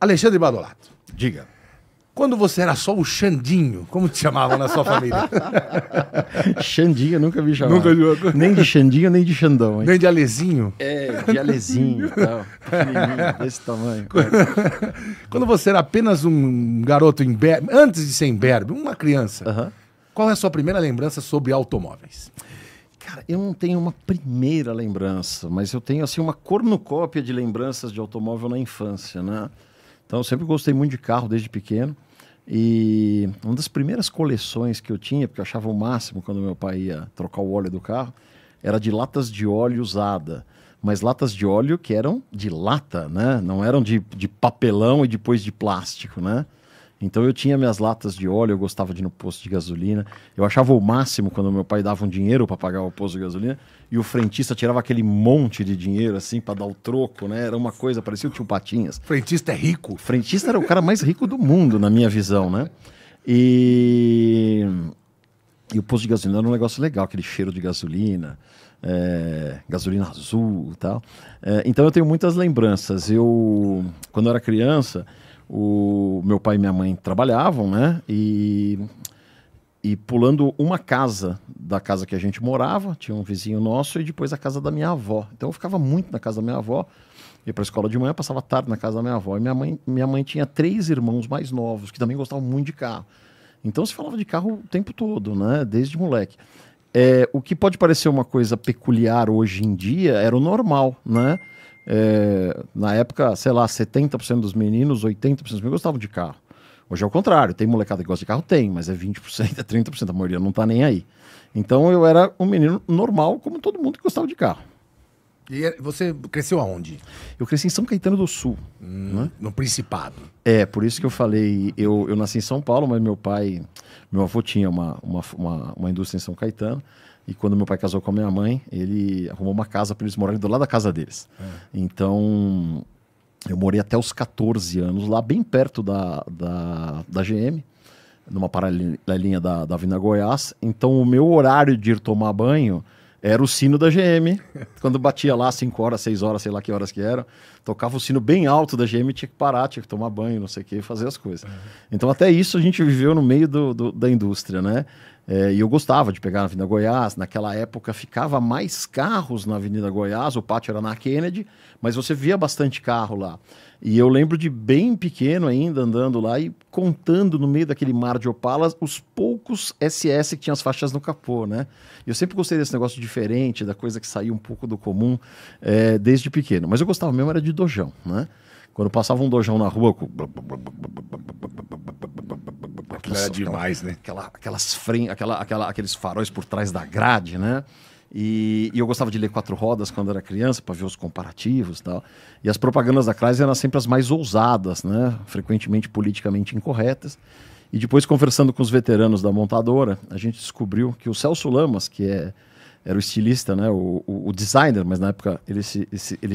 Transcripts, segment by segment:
Alexandre Badolato, Diga. quando você era só o Xandinho, como te chamavam na sua família? Xandinho, eu nunca vi chamar. Nunca viu? Nem de Xandinho, nem de Xandão, hein? Nem de Alezinho? É, de Alezinho e tal. Pequenininho, desse tamanho. Quando você era apenas um garoto imberbe, antes de ser imberbe, uma criança, Aham. qual é a sua primeira lembrança sobre automóveis? Cara, eu não tenho uma primeira lembrança, mas eu tenho assim uma cornucópia de lembranças de automóvel na infância, né? Então eu sempre gostei muito de carro desde pequeno. E uma das primeiras coleções que eu tinha, porque eu achava o máximo quando meu pai ia trocar o óleo do carro, era de latas de óleo usada. Mas latas de óleo que eram de lata, né? Não eram de papelão e depois de plástico, né? Então eu tinha minhas latas de óleo, eu gostava de ir no posto de gasolina. Eu achava o máximo quando meu pai dava um dinheiro para pagar o posto de gasolina e o frentista tirava aquele monte de dinheiro assim para dar o troco, né? Era uma coisa, parecia o tio Patinhas. Frentista é rico. O frentista era o cara mais rico do mundo, na minha visão, né? E o posto de gasolina era um negócio legal, aquele cheiro de gasolina, gasolina azul e tal. Então eu tenho muitas lembranças. Quando eu era criança, o meu pai e minha mãe trabalhavam, né? E pulando uma casa da casa que a gente morava, tinha um vizinho nosso e depois a casa da minha avó. Então eu ficava muito na casa da minha avó, ia para a escola de manhã, passava tarde na casa da minha avó. E minha mãe tinha 3 irmãos mais novos que também gostavam muito de carro. Então se falava de carro o tempo todo, né? Desde moleque. O que pode parecer uma coisa peculiar hoje em dia era o normal, né? Na época, sei lá, 70% dos meninos, 80% dos meninos gostavam de carro. Hoje é o contrário, tem molecada que gosta de carro? Tem, mas é 20%, é 30%, a maioria não tá nem aí. Então eu era um menino normal, como todo mundo que gostava de carro. E você cresceu aonde? Eu cresci em São Caetano do Sul. Né? No Principado. Por isso que eu falei, eu nasci em São Paulo, mas meu avô tinha uma indústria em São Caetano. E quando meu pai casou com a minha mãe, ele arrumou uma casa para eles morarem do lado da casa deles. Então, eu morei até os 14 anos lá, bem perto da GM, numa paralelinha da Avenida Goiás. Então, o meu horário de ir tomar banho era o sino da GM. Quando batia lá 5 horas, 6 horas, sei lá que horas que eram, tocava o sino bem alto da GM, tinha que parar, tinha que tomar banho, não sei o que, fazer as coisas. Então, até isso a gente viveu no meio da indústria, né? E eu gostava de pegar na Avenida Goiás. Naquela época ficava mais carros na Avenida Goiás, o pátio era na Kennedy, mas você via bastante carro lá. E eu lembro de bem pequeno ainda, andando lá e contando no meio daquele mar de Opalas os poucos SS que tinham as faixas no capô, né? Eu sempre gostei desse negócio diferente, da coisa que saía um pouco do comum, desde pequeno. Mas eu gostava mesmo era de dojão, né? Quando passava um dojão na rua... Era demais, né? Aqueles faróis por trás da grade, né? E eu gostava de ler 4 rodas quando era criança, para ver os comparativos e tal. E as propagandas da Chrysler eram sempre as mais ousadas, né? Frequentemente politicamente incorretas. E depois, conversando com os veteranos da montadora, a gente descobriu que o Celso Lamas, que era o estilista, né? o designer, mas na época ele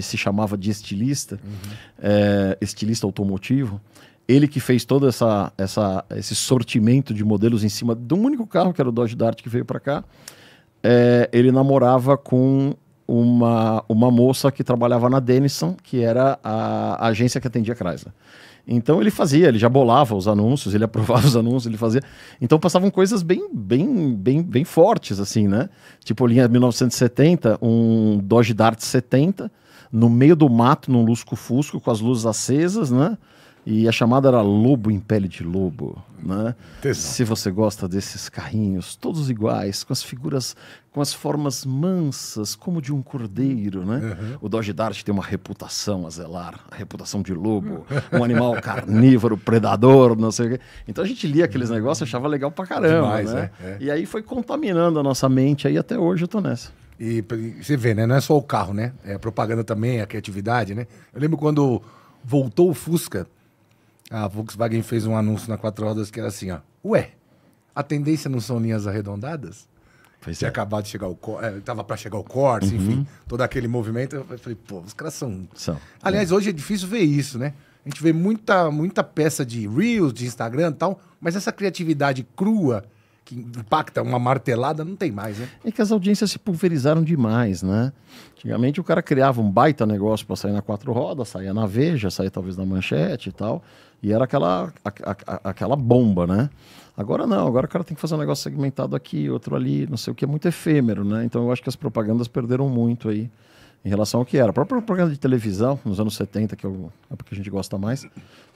se chamava de estilista, estilista automotivo. Ele que fez todo esse sortimento de modelos em cima de um único carro, que era o Dodge Dart, que veio para cá. Ele namorava com uma moça que trabalhava na Denison, que era a agência que atendia a Chrysler. Então ele já bolava os anúncios, ele aprovava os anúncios, ele fazia... Então passavam coisas bem fortes, assim, né? Tipo, linha 1970, um Dodge Dart 70, no meio do mato, num lusco-fusco, com as luzes acesas, né? E a chamada era Lobo em Pele de Lobo, né? Se você gosta desses carrinhos, todos iguais, com as figuras, com as formas mansas, como de um cordeiro, né? O Dodge Dart tem uma reputação a zelar, a reputação de lobo, um animal carnívoro, predador, não sei o quê. Então a gente lia aqueles negócios e achava legal pra caramba, demais, né? E aí foi contaminando a nossa mente, aí até hoje eu tô nessa. E você vê, né? Não é só o carro, né? A propaganda também, a criatividade, né? Eu lembro quando voltou o Fusca, a Volkswagen fez um anúncio na 4 rodas que era assim, ó. Ué, a tendência não são linhas arredondadas? Tinha acabado de chegar tava para chegar o Corsa, enfim, todo aquele movimento. Eu falei, pô, os caras são... Aliás, hoje é difícil ver isso, né? A gente vê muita peça de Reels, de Instagram e tal, mas essa criatividade crua que impacta uma martelada, não tem mais, né? É que as audiências se pulverizaram demais, né? Antigamente o cara criava um baita negócio para sair na 4 rodas, saía na Veja, saía talvez na Manchete e tal, e era aquela bomba, né? Agora não, agora o cara tem que fazer um negócio segmentado aqui, outro ali, não sei o que, é muito efêmero, né? Então eu acho que as propagandas perderam muito aí em relação ao que era. A própria propaganda de televisão, nos anos 70, que é a que a gente gosta mais,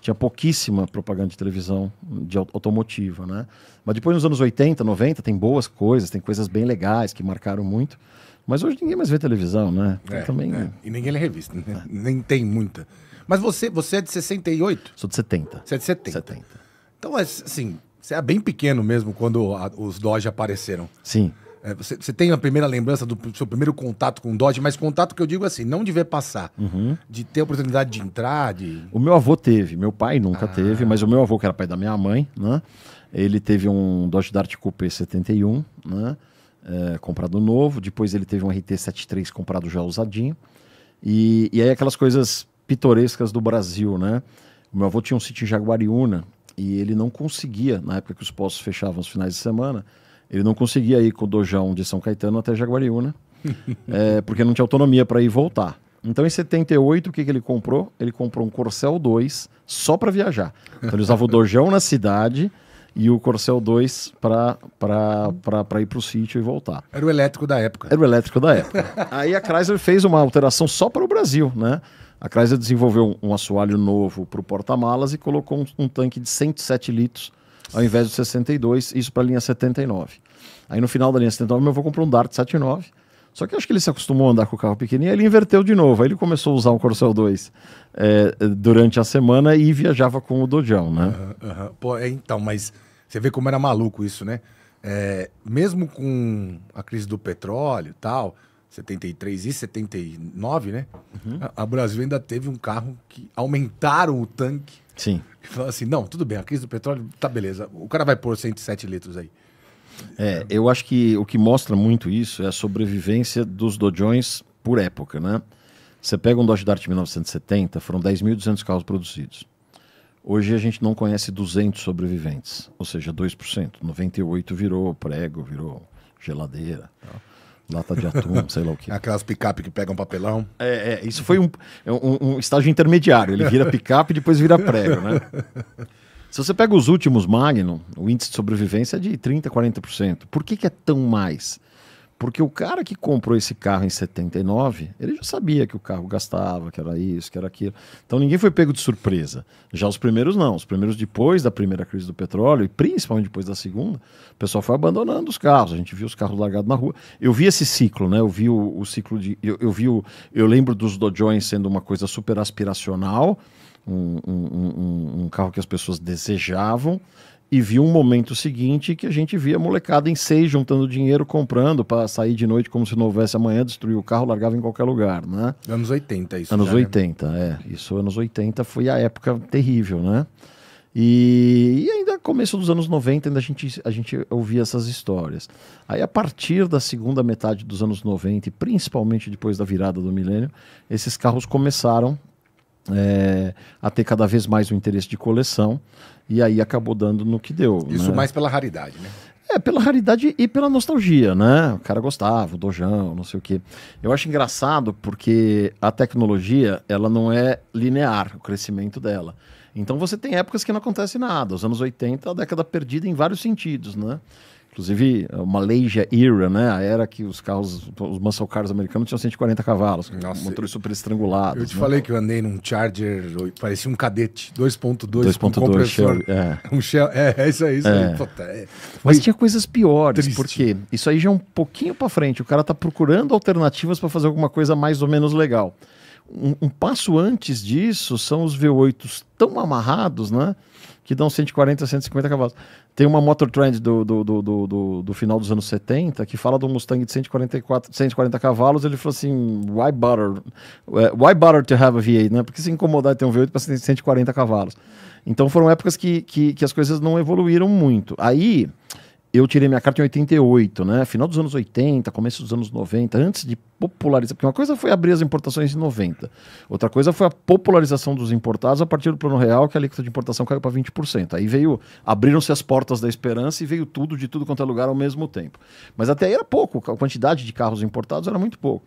tinha pouquíssima propaganda de televisão de automotiva, né? Mas depois nos anos 80, 90, tem boas coisas, tem coisas bem legais que marcaram muito. Mas hoje ninguém mais vê televisão, né? Então, também... E ninguém lê revista, né? Nem tem muita. Mas você é de 68? Sou de 70. Você é de 70. Então, assim, você é bem pequeno mesmo quando os Dodge apareceram. Sim. Você tem a primeira lembrança do seu primeiro contato com o Dodge, mas contato que eu digo assim, não de ver passar, de ter a oportunidade de entrar, de... O meu avô teve, meu pai nunca teve, mas o meu avô, que era pai da minha mãe, né? Ele teve um Dodge Dart Coupé 71, né? Comprado novo, depois ele teve um RT73 comprado já usadinho, e aí aquelas coisas pitorescas do Brasil, né? O meu avô tinha um sítio em Jaguariúna, e ele não conseguia, na época que os postos fechavam aos finais de semana, ele não conseguia ir com o Dojão de São Caetano até Jaguariúna, porque não tinha autonomia para ir e voltar. Então, em 78, o que ele comprou? Ele comprou um Corcel 2 só para viajar. Então, ele usava o Dojão na cidade e o Corcel 2 para ir para o sítio e voltar. Era o elétrico da época. Era o elétrico da época. Aí a Chrysler fez uma alteração só para o Brasil, né? A Chrysler desenvolveu um assoalho novo para o porta-malas e colocou um tanque de 107 litros ao invés de 62, isso para a linha 79. Aí no final da linha 79, meu avô comprou um Dart 79, só que acho que ele se acostumou a andar com o carro pequenininho, aí ele inverteu de novo, aí ele começou a usar um Corcel 2 durante a semana e viajava com o Dojão, né? Pô, então, mas você vê como era maluco isso, né? Mesmo com a crise do petróleo e tal, 73 e 79, né? A Brasil ainda teve um carro que aumentaram o tanque. Sim. Que falou assim, não, tudo bem, a crise do petróleo, tá beleza. O cara vai pôr 107 litros aí. Eu acho que o que mostra muito isso é a sobrevivência dos Dodgeões por época, né? Você pega um Dodge Dart 1970, foram 10.200 carros produzidos. Hoje a gente não conhece 200 sobreviventes, ou seja, 2%. 98 virou prego, virou geladeira, lata de atum, sei lá o que. Aquelas picape que pegam papelão. Isso foi um estágio intermediário. Ele vira picape e depois vira prego, né? Se você pega os últimos Magnum, o índice de sobrevivência é de 30%, 40%. Por que é tão mais? Porque o cara que comprou esse carro em 79, ele já sabia que o carro gastava, que era isso, que era aquilo. Então ninguém foi pego de surpresa. Já os primeiros não. Os primeiros depois da primeira crise do petróleo, e principalmente depois da segunda, o pessoal foi abandonando os carros. A gente viu os carros largados na rua. Eu vi esse ciclo, né? Eu vi o ciclo de... Eu lembro dos Dodgeões sendo uma coisa super aspiracional, um carro que as pessoas desejavam, e vi um momento seguinte que a gente via a molecada em 6 juntando dinheiro, comprando para sair de noite como se não houvesse amanhã, destruir o carro, largava em qualquer lugar, né? Anos 80 isso. Anos já, 80, né? Isso, anos 80 foi a época terrível, né? E ainda começo dos anos 90 ainda a gente ouvia essas histórias. Aí a partir da segunda metade dos anos 90, e principalmente depois da virada do milênio, esses carros começaram a ter cada vez mais um interesse de coleção, e aí acabou dando no que deu. Isso, né? mais pela raridade, né? Pela raridade e pela nostalgia, né? O cara gostava, o Dojão, não sei o quê. Eu acho engraçado porque a tecnologia, ela não é linear, o crescimento dela. Então você tem épocas que não acontece nada. Os anos 80, a década perdida em vários sentidos, né? Inclusive, uma Malaysia Era, né? A era que os muscle cars americanos tinham 140 cavalos, motores super estrangulados. Eu te falei que eu andei num Charger, parecia um Cadete, 2.2 com compressor. Um Shell, isso aí. Puta, Mas tinha coisas piores, triste. Porque isso aí já é um pouquinho para frente. O cara tá procurando alternativas para fazer alguma coisa mais ou menos legal. Um passo antes disso são os V8s tão amarrados, né? Que dão 140, 150 cavalos. Tem uma Motor Trend do final dos anos 70 que fala do Mustang de 140 cavalos. Ele falou assim: why bother to have a V8, né? Porque se incomodar de ter um V8 para 140 cavalos. Então foram épocas que as coisas não evoluíram muito. Aí eu tirei minha carta em 88, né? Final dos anos 80, começo dos anos 90, antes de popularizar. Porque uma coisa foi abrir as importações em 90. Outra coisa foi a popularização dos importados a partir do Plano Real, que a alíquota de importação caiu para 20%. Aí abriram-se as portas da esperança e veio tudo de tudo quanto é lugar ao mesmo tempo. Mas até aí era pouco, a quantidade de carros importados era muito pouco.